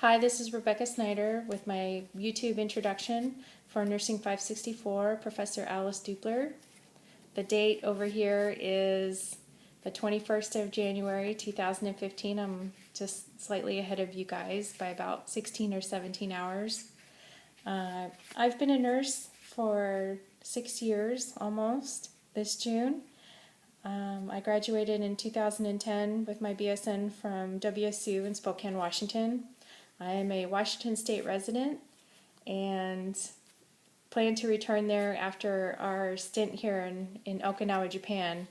Hi, this is Rebecca Snider with my YouTube introduction for Nursing 564, Professor Alice Dupler. The date over here is the 21st of January 2015. I'm just slightly ahead of you guys by about 16 or 17 hours. I've been a nurse for 6 years almost this June. I graduated in 2010 with my BSN from WSU in Spokane, Washington. I am a Washington State resident and plan to return there after our stint here in Okinawa, Japan.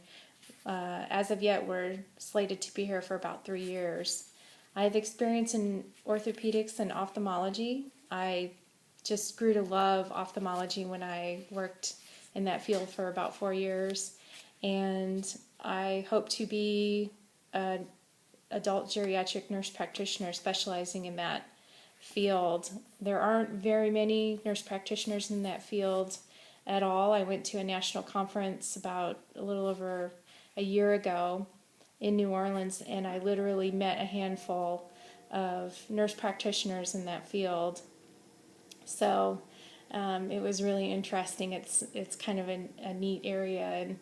As of yet, we're slated to be here for about 3 years. I have experience in orthopedics and ophthalmology. I just grew to love ophthalmology when I worked in that field for about 4 years, and I hope to be an adult geriatric nurse practitioner specializing in that field. There aren't very many nurse practitioners in that field at all. I went to a national conference about a little over a year ago in New Orleans, and I literally met a handful of nurse practitioners in that field. So it was really interesting. It's kind of a neat area,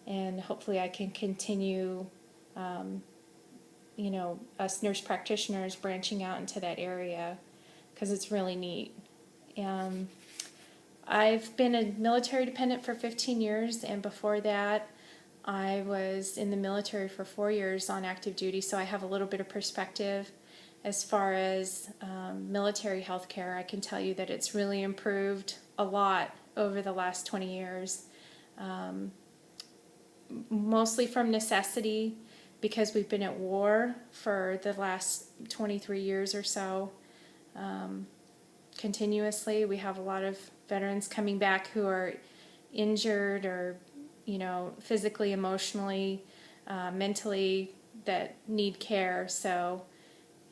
and hopefully I can continue us nurse practitioners branching out into that area because it's really neat. I've been a military dependent for 15 years, and before that I was in the military for 4 years on active duty, so I have a little bit of perspective as far as military health care. I can tell you that it's really improved a lot over the last 20 years, mostly from necessity, because we've been at war for the last 23 years or so continuously. We have a lot of veterans coming back who are injured or, physically, emotionally, mentally, that need care. So,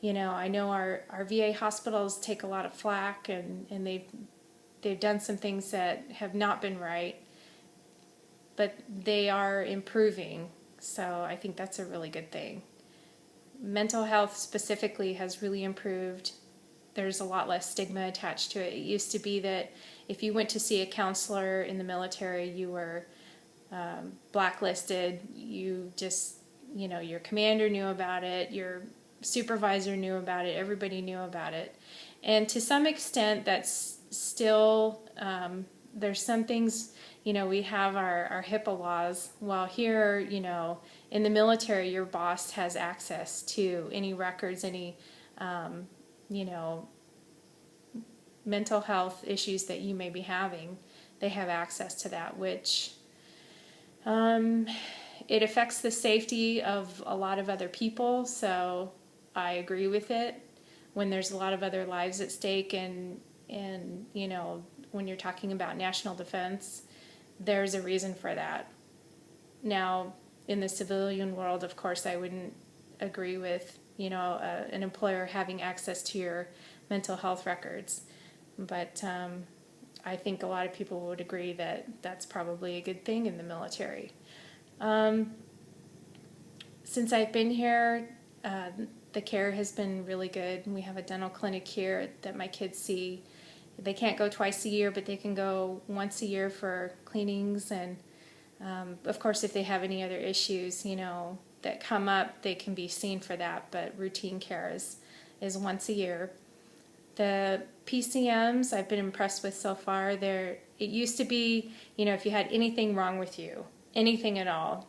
I know our VA hospitals take a lot of flack, and they've done some things that have not been right, but they are improving. So I think that's a really good thing. Mental health specifically has really improved. There's a lot less stigma attached to it. It used to be that if you went to see a counselor in the military, you were blacklisted. You just, your commander knew about it, your supervisor knew about it, everybody knew about it. And to some extent, that's still, there's some things, we have our HIPAA laws. While here, in the military, your boss has access to any records, any, mental health issues that you may be having. They have access to that, which it affects the safety of a lot of other people, so I agree with it. When there's a lot of other lives at stake, and when you're talking about national defense, there's a reason for that. Now, in the civilian world, of course, I wouldn't agree with, an employer having access to your mental health records. But I think a lot of people would agree that that's probably a good thing in the military. Since I've been here, the care has been really good. We have a dental clinic here that my kids see. They can't go twice a year, but they can go once a year for cleanings, and of course if they have any other issues that come up, they can be seen for that, but routine care is once a year. The PCMs I've been impressed with so far. It used to be, if you had anything wrong with you, anything at all,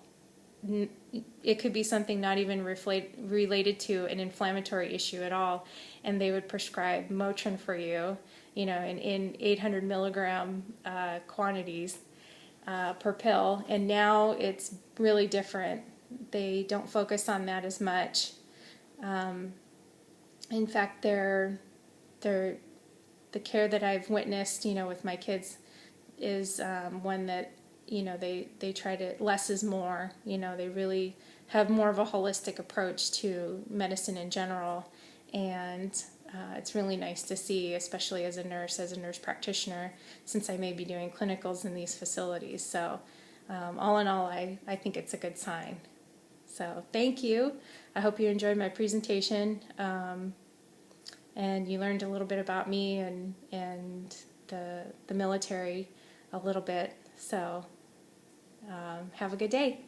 it could be something not even related to an inflammatory issue at all, and they would prescribe Motrin for you, in 800 milligram quantities per pill. And now it's really different. They don't focus on that as much. In fact, the care that I've witnessed, with my kids is one that, they try to, less is more. They really have more of a holistic approach to medicine in general, and it's really nice to see, especially as a nurse practitioner, since I may be doing clinicals in these facilities. So all in all, I think it's a good sign. So thank you. I hope you enjoyed my presentation. and you learned a little bit about me and the military a little bit. So have a good day.